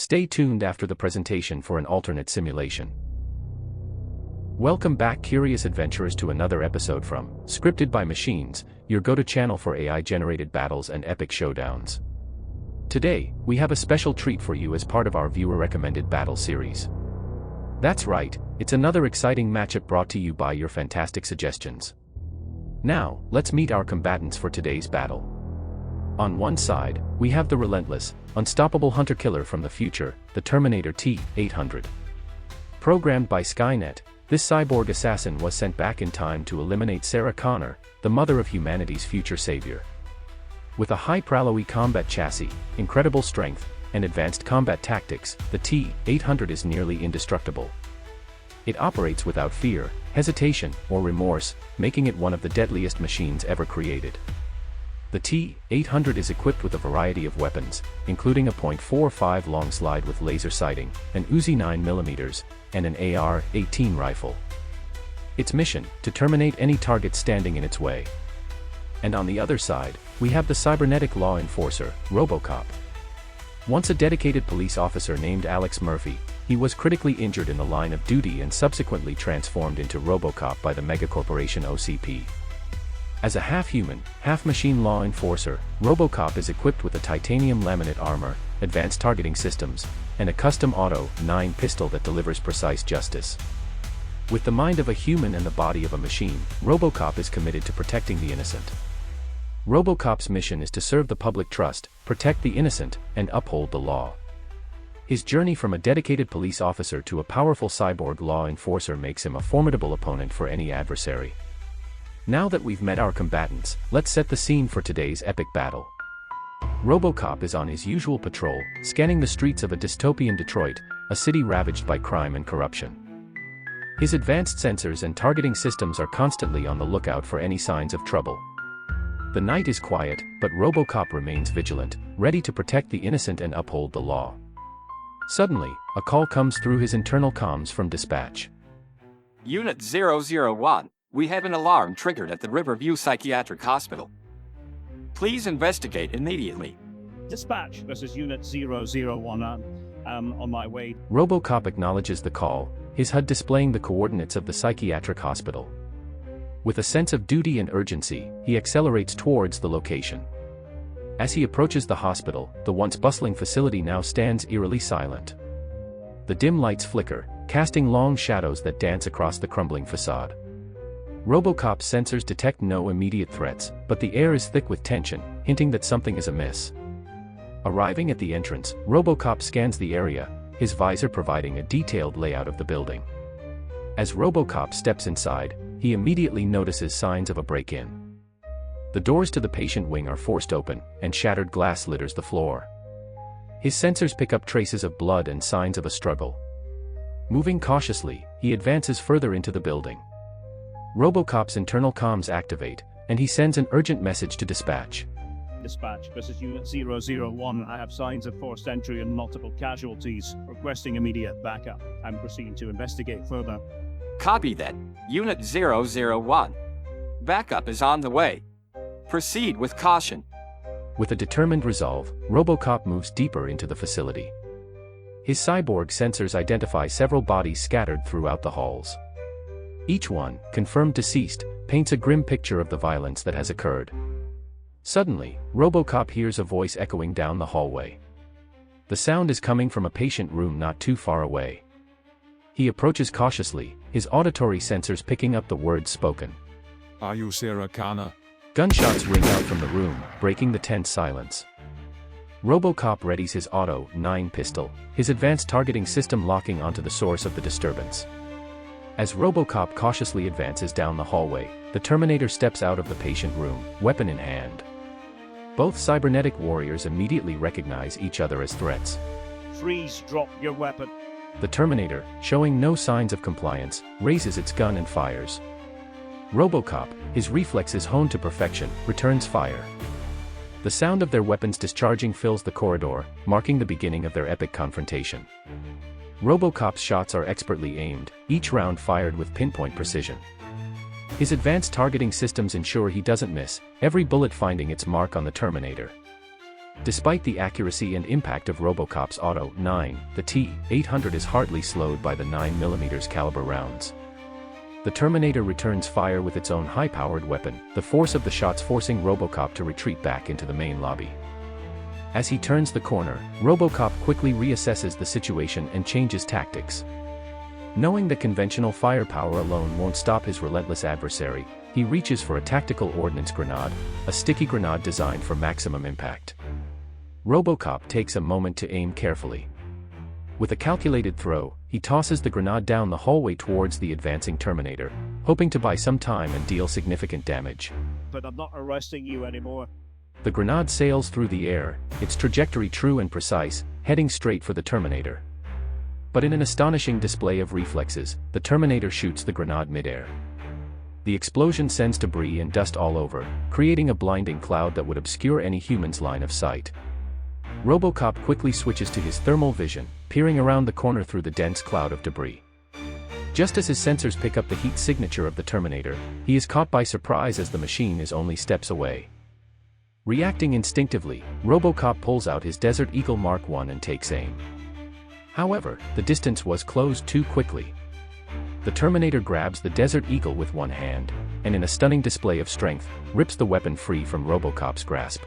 Stay tuned after the presentation for an alternate simulation. Welcome back, curious adventurers, to another episode from Scripted by Machines, your go-to channel for AI-generated battles and epic showdowns. Today, we have a special treat for you as part of our viewer-recommended battle series. That's right, it's another exciting matchup brought to you by your fantastic suggestions. Now, let's meet our combatants for today's battle. On one side, we have the relentless, unstoppable hunter-killer from the future, the Terminator T-800. Programmed by Skynet, this cyborg assassin was sent back in time to eliminate Sarah Connor, the mother of humanity's future savior. With a high-prowler combat chassis, incredible strength, and advanced combat tactics, the T-800 is nearly indestructible. It operates without fear, hesitation, or remorse, making it one of the deadliest machines ever created. The T-800 is equipped with a variety of weapons, including a .45 long slide with laser sighting, an Uzi 9mm, and an AR-18 rifle. Its mission, to terminate any target standing in its way. And on the other side, we have the cybernetic law enforcer, Robocop. Once a dedicated police officer named Alex Murphy, he was critically injured in the line of duty and subsequently transformed into Robocop by the megacorporation OCP. As a half-human, half-machine law enforcer, Robocop is equipped with a titanium laminate armor, advanced targeting systems, and a custom Auto-9 pistol that delivers precise justice. With the mind of a human and the body of a machine, Robocop is committed to protecting the innocent. Robocop's mission is to serve the public trust, protect the innocent, and uphold the law. His journey from a dedicated police officer to a powerful cyborg law enforcer makes him a formidable opponent for any adversary. Now that we've met our combatants, let's set the scene for today's epic battle. Robocop is on his usual patrol, scanning the streets of a dystopian Detroit, a city ravaged by crime and corruption. His advanced sensors and targeting systems are constantly on the lookout for any signs of trouble. The night is quiet, but Robocop remains vigilant, ready to protect the innocent and uphold the law. Suddenly, a call comes through his internal comms from dispatch. Unit 001, we have an alarm triggered at the Riverview Psychiatric Hospital. Please investigate immediately. Dispatch, this is Unit 001, on my way. Robocop acknowledges the call, his HUD displaying the coordinates of the psychiatric hospital. With a sense of duty and urgency, he accelerates towards the location. As he approaches the hospital, the once bustling facility now stands eerily silent. The dim lights flicker, casting long shadows that dance across the crumbling facade. Robocop's sensors detect no immediate threats, but the air is thick with tension, hinting that something is amiss. Arriving at the entrance, Robocop scans the area, his visor providing a detailed layout of the building. As Robocop steps inside, he immediately notices signs of a break-in. The doors to the patient wing are forced open, and shattered glass litters the floor. His sensors pick up traces of blood and signs of a struggle. Moving cautiously, he advances further into the building. Robocop's internal comms activate, and he sends an urgent message to dispatch. Dispatch, this is Unit 001. I have signs of forced entry and multiple casualties, requesting immediate backup. I'm proceeding to investigate further. Copy that, Unit 001. Backup is on the way. Proceed with caution. With a determined resolve, Robocop moves deeper into the facility. His cyborg sensors identify several bodies scattered throughout the halls. Each one, confirmed deceased, paints a grim picture of the violence that has occurred. Suddenly, Robocop hears a voice echoing down the hallway. The sound is coming from a patient room not too far away. He approaches cautiously, his auditory sensors picking up the words spoken. Are you Sarah Connor? Gunshots ring out from the room, breaking the tense silence. Robocop readies his Auto-9 pistol, his advanced targeting system locking onto the source of the disturbance. As Robocop cautiously advances down the hallway, the Terminator steps out of the patient room, weapon in hand. Both cybernetic warriors immediately recognize each other as threats. Freeze, drop your weapon. The Terminator, showing no signs of compliance, raises its gun and fires. Robocop, his reflexes honed to perfection, returns fire. The sound of their weapons discharging fills the corridor, marking the beginning of their epic confrontation. Robocop's shots are expertly aimed, each round fired with pinpoint precision. His advanced targeting systems ensure he doesn't miss, every bullet finding its mark on the Terminator. Despite the accuracy and impact of Robocop's Auto 9, the T-800 is hardly slowed by the 9mm caliber rounds. The Terminator returns fire with its own high-powered weapon, the force of the shots forcing Robocop to retreat back into the main lobby. As he turns the corner, Robocop quickly reassesses the situation and changes tactics. Knowing that conventional firepower alone won't stop his relentless adversary, he reaches for a tactical ordnance grenade, a sticky grenade designed for maximum impact. Robocop takes a moment to aim carefully. With a calculated throw, he tosses the grenade down the hallway towards the advancing Terminator, hoping to buy some time and deal significant damage. But I'm not arresting you anymore. The grenade sails through the air, its trajectory true and precise, heading straight for the Terminator. But in an astonishing display of reflexes, the Terminator shoots the grenade midair. The explosion sends debris and dust all over, creating a blinding cloud that would obscure any human's line of sight. Robocop quickly switches to his thermal vision, peering around the corner through the dense cloud of debris. Just as his sensors pick up the heat signature of the Terminator, he is caught by surprise as the machine is only steps away. Reacting instinctively, Robocop pulls out his Desert Eagle Mark I and takes aim. However, the distance was closed too quickly. The Terminator grabs the Desert Eagle with one hand, and in a stunning display of strength, rips the weapon free from Robocop's grasp.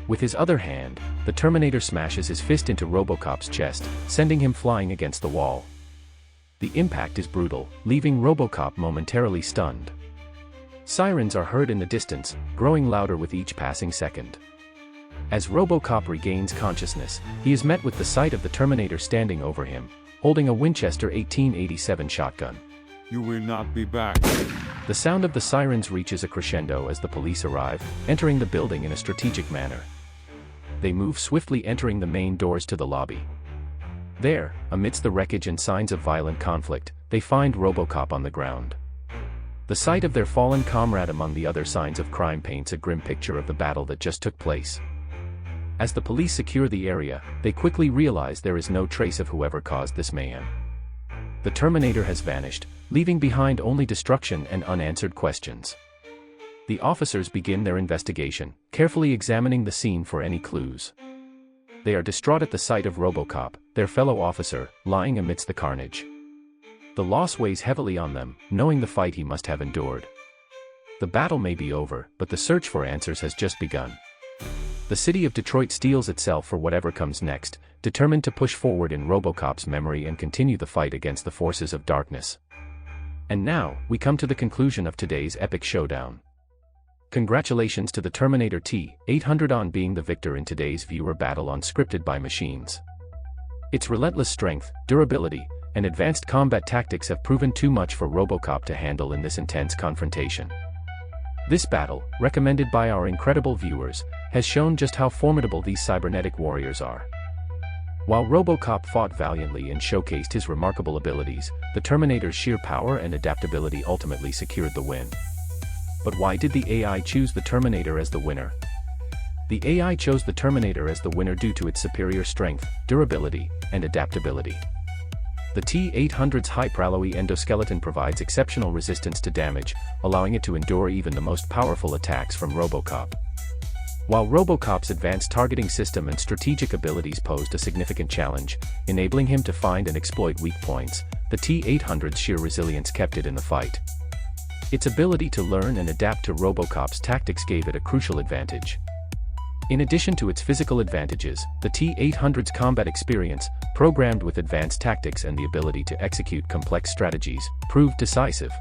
With his other hand, the Terminator smashes his fist into Robocop's chest, sending him flying against the wall. The impact is brutal, leaving Robocop momentarily stunned. Sirens are heard in the distance, growing louder with each passing second. As Robocop regains consciousness, he is met with the sight of the Terminator standing over him, holding a Winchester 1887 shotgun. You will not be back. The sound of the sirens reaches a crescendo as the police arrive, entering the building in a strategic manner. They move swiftly, entering the main doors to the lobby. There, amidst the wreckage and signs of violent conflict, they find Robocop on the ground. The sight of their fallen comrade among the other signs of crime paints a grim picture of the battle that just took place. As the police secure the area, they quickly realize there is no trace of whoever caused this mayhem. The Terminator has vanished, leaving behind only destruction and unanswered questions. The officers begin their investigation, carefully examining the scene for any clues. They are distraught at the sight of Robocop, their fellow officer, lying amidst the carnage. The loss weighs heavily on them, knowing the fight he must have endured. The battle may be over, but the search for answers has just begun. The city of Detroit steels itself for whatever comes next, determined to push forward in Robocop's memory and continue the fight against the forces of darkness. And now, we come to the conclusion of today's epic showdown. Congratulations to the Terminator T-800 on being the victor in today's viewer battle on Scripted by Machines. Its relentless strength, durability, and advanced combat tactics have proven too much for Robocop to handle in this intense confrontation. This battle, recommended by our incredible viewers, has shown just how formidable these cybernetic warriors are. While Robocop fought valiantly and showcased his remarkable abilities, the Terminator's sheer power and adaptability ultimately secured the win. But why did the AI choose the Terminator as the winner? The AI chose the Terminator as the winner due to its superior strength, durability, and adaptability. The T-800's hyper-alloy endoskeleton provides exceptional resistance to damage, allowing it to endure even the most powerful attacks from Robocop. While Robocop's advanced targeting system and strategic abilities posed a significant challenge, enabling him to find and exploit weak points, the T-800's sheer resilience kept it in the fight. Its ability to learn and adapt to Robocop's tactics gave it a crucial advantage. In addition to its physical advantages, the T-800's combat experience, programmed with advanced tactics and the ability to execute complex strategies, proved decisive.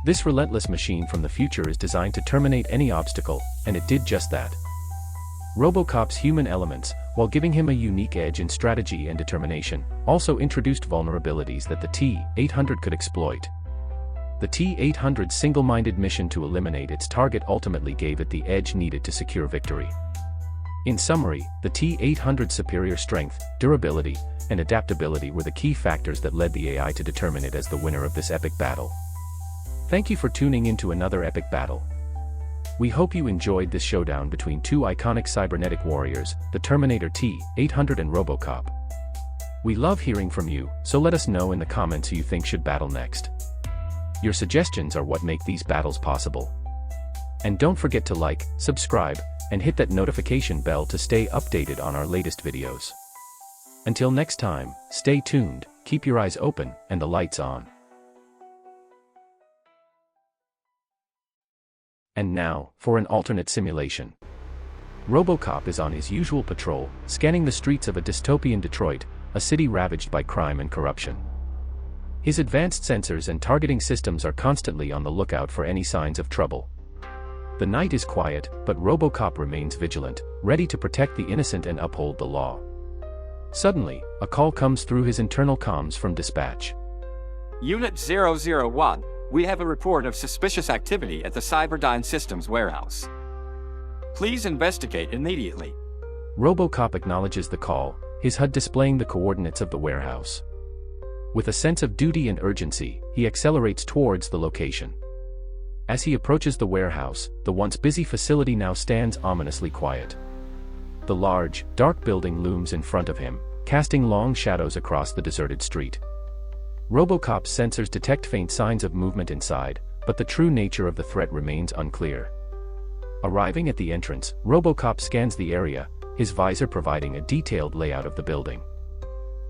This relentless machine from the future is designed to terminate any obstacle, and it did just that. Robocop's human elements, while giving him a unique edge in strategy and determination, also introduced vulnerabilities that the T-800 could exploit. The T-800's single-minded mission to eliminate its target ultimately gave it the edge needed to secure victory. In summary, the T-800's superior strength, durability, and adaptability were the key factors that led the AI to determine it as the winner of this epic battle. Thank you for tuning in to another epic battle. We hope you enjoyed this showdown between two iconic cybernetic warriors, the Terminator T-800 and Robocop. We love hearing from you, so let us know in the comments who you think should battle next. Your suggestions are what make these battles possible. And don't forget to like, subscribe, and hit that notification bell to stay updated on our latest videos. Until next time, stay tuned, keep your eyes open, and the lights on. And now, for an alternate simulation. Robocop is on his usual patrol, scanning the streets of a dystopian Detroit, a city ravaged by crime and corruption. His advanced sensors and targeting systems are constantly on the lookout for any signs of trouble. The night is quiet, but Robocop remains vigilant, ready to protect the innocent and uphold the law. Suddenly, a call comes through his internal comms from dispatch. Unit 001, we have a report of suspicious activity at the Cyberdyne Systems warehouse. Please investigate immediately. Robocop acknowledges the call, his HUD displaying the coordinates of the warehouse. With a sense of duty and urgency, he accelerates towards the location. As he approaches the warehouse, the once busy facility now stands ominously quiet. The large, dark building looms in front of him, casting long shadows across the deserted street. Robocop's sensors detect faint signs of movement inside, but the true nature of the threat remains unclear. Arriving at the entrance, Robocop scans the area, his visor providing a detailed layout of the building.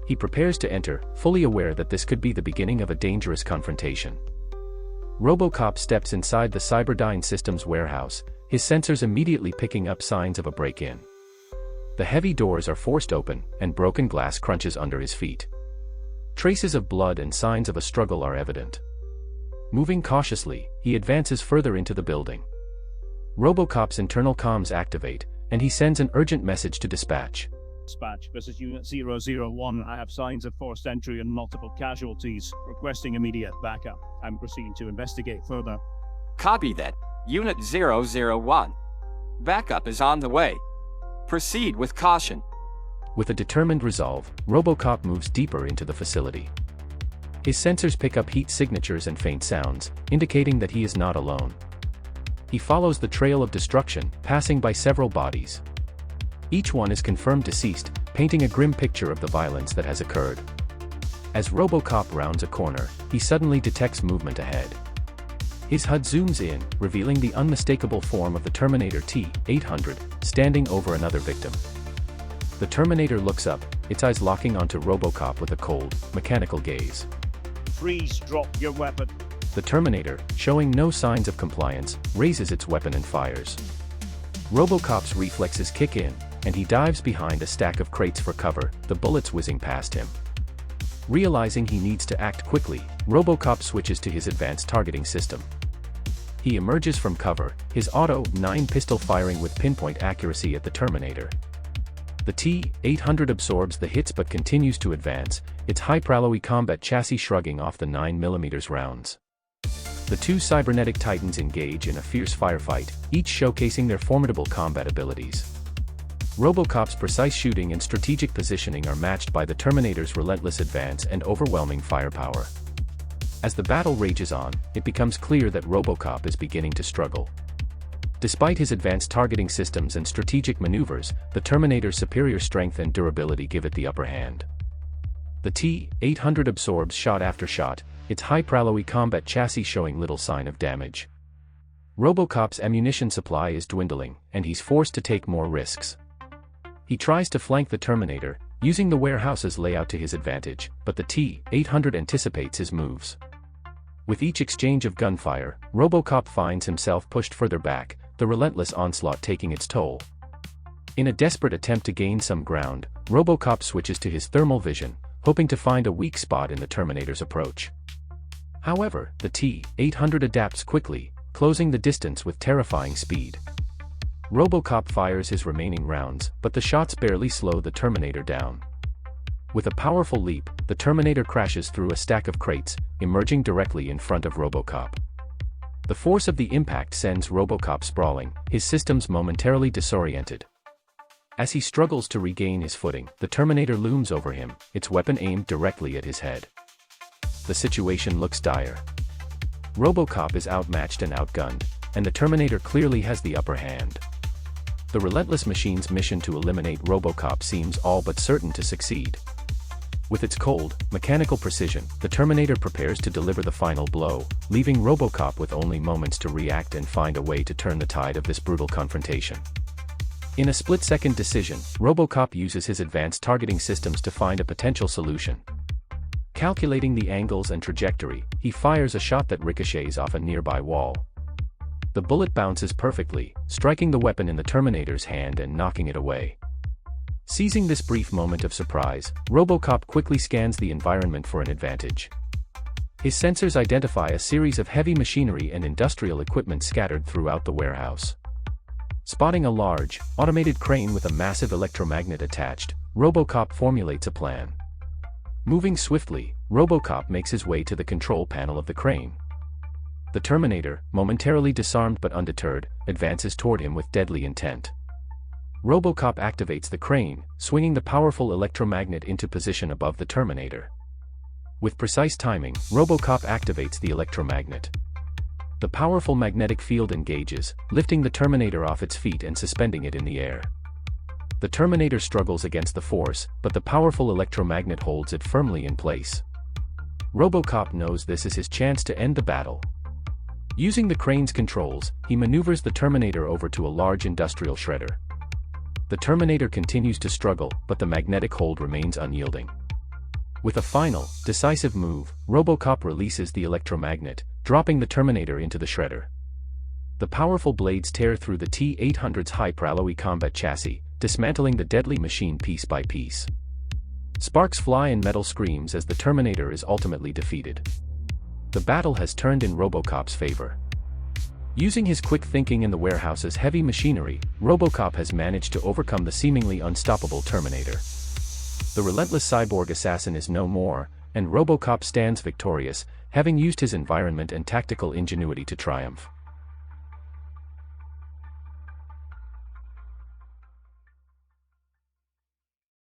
He prepares to enter, fully aware that this could be the beginning of a dangerous confrontation. Robocop steps inside the Cyberdyne Systems warehouse, his sensors immediately picking up signs of a break-in. The heavy doors are forced open, and broken glass crunches under his feet. Traces of blood and signs of a struggle are evident. Moving cautiously, he advances further into the building. Robocop's internal comms activate, and he sends an urgent message to dispatch. Dispatch, this is Unit 001. I have signs of forced entry and multiple casualties. Requesting immediate backup. I'm proceeding to investigate further. Copy that, Unit 001. Backup is on the way. Proceed with caution. With a determined resolve, Robocop moves deeper into the facility. His sensors pick up heat signatures and faint sounds, indicating that he is not alone. He follows the trail of destruction, passing by several bodies. Each one is confirmed deceased, painting a grim picture of the violence that has occurred. As Robocop rounds a corner, he suddenly detects movement ahead. His HUD zooms in, revealing the unmistakable form of the Terminator T-800, standing over another victim. The Terminator looks up, its eyes locking onto Robocop with a cold, mechanical gaze. Freeze, drop your weapon. The Terminator, showing no signs of compliance, raises its weapon and fires. Robocop's reflexes kick in, and he dives behind a stack of crates for cover, the bullets whizzing past him. Realizing he needs to act quickly, Robocop switches to his advanced targeting system. He emerges from cover, his Auto-9 pistol firing with pinpoint accuracy at the Terminator. The T-800 absorbs the hits but continues to advance, its high-pralloy combat chassis shrugging off the 9mm rounds. The two cybernetic titans engage in a fierce firefight, each showcasing their formidable combat abilities. Robocop's precise shooting and strategic positioning are matched by the Terminator's relentless advance and overwhelming firepower. As the battle rages on, it becomes clear that Robocop is beginning to struggle. Despite his advanced targeting systems and strategic maneuvers, the Terminator's superior strength and durability give it the upper hand. The T-800 absorbs shot after shot, its high-pralloy combat chassis showing little sign of damage. Robocop's ammunition supply is dwindling, and he's forced to take more risks. He tries to flank the Terminator, using the warehouse's layout to his advantage, but the T-800 anticipates his moves. With each exchange of gunfire, Robocop finds himself pushed further back, the relentless onslaught taking its toll. In a desperate attempt to gain some ground, Robocop switches to his thermal vision, hoping to find a weak spot in the Terminator's approach. However, the T-800 adapts quickly, closing the distance with terrifying speed. Robocop fires his remaining rounds, but the shots barely slow the Terminator down. With a powerful leap, the Terminator crashes through a stack of crates, emerging directly in front of Robocop. The force of the impact sends Robocop sprawling, his systems momentarily disoriented. As he struggles to regain his footing, the Terminator looms over him, its weapon aimed directly at his head. The situation looks dire. Robocop is outmatched and outgunned, and the Terminator clearly has the upper hand. The relentless machine's mission to eliminate Robocop seems all but certain to succeed. With its cold, mechanical precision, the Terminator prepares to deliver the final blow, leaving Robocop with only moments to react and find a way to turn the tide of this brutal confrontation. In a split-second decision, Robocop uses his advanced targeting systems to find a potential solution. Calculating the angles and trajectory, he fires a shot that ricochets off a nearby wall. The bullet bounces perfectly, striking the weapon in the Terminator's hand and knocking it away. Seizing this brief moment of surprise, Robocop quickly scans the environment for an advantage. His sensors identify a series of heavy machinery and industrial equipment scattered throughout the warehouse. Spotting a large, automated crane with a massive electromagnet attached, Robocop formulates a plan. Moving swiftly, Robocop makes his way to the control panel of the crane. The Terminator, momentarily disarmed but undeterred, advances toward him with deadly intent. Robocop activates the crane, swinging the powerful electromagnet into position above the Terminator. With precise timing, Robocop activates the electromagnet. The powerful magnetic field engages, lifting the Terminator off its feet and suspending it in the air. The Terminator struggles against the force, but the powerful electromagnet holds it firmly in place. Robocop knows this is his chance to end the battle. Using the crane's controls, he maneuvers the Terminator over to a large industrial shredder. The Terminator continues to struggle, but the magnetic hold remains unyielding. With a final, decisive move, Robocop releases the electromagnet, dropping the Terminator into the shredder. The powerful blades tear through the T-800's high-alloy combat chassis, dismantling the deadly machine piece by piece. Sparks fly and metal screams as the Terminator is ultimately defeated. The battle has turned in Robocop's favor. Using his quick thinking in the warehouse's heavy machinery, Robocop has managed to overcome the seemingly unstoppable Terminator. The relentless cyborg assassin is no more, and Robocop stands victorious, having used his environment and tactical ingenuity to triumph.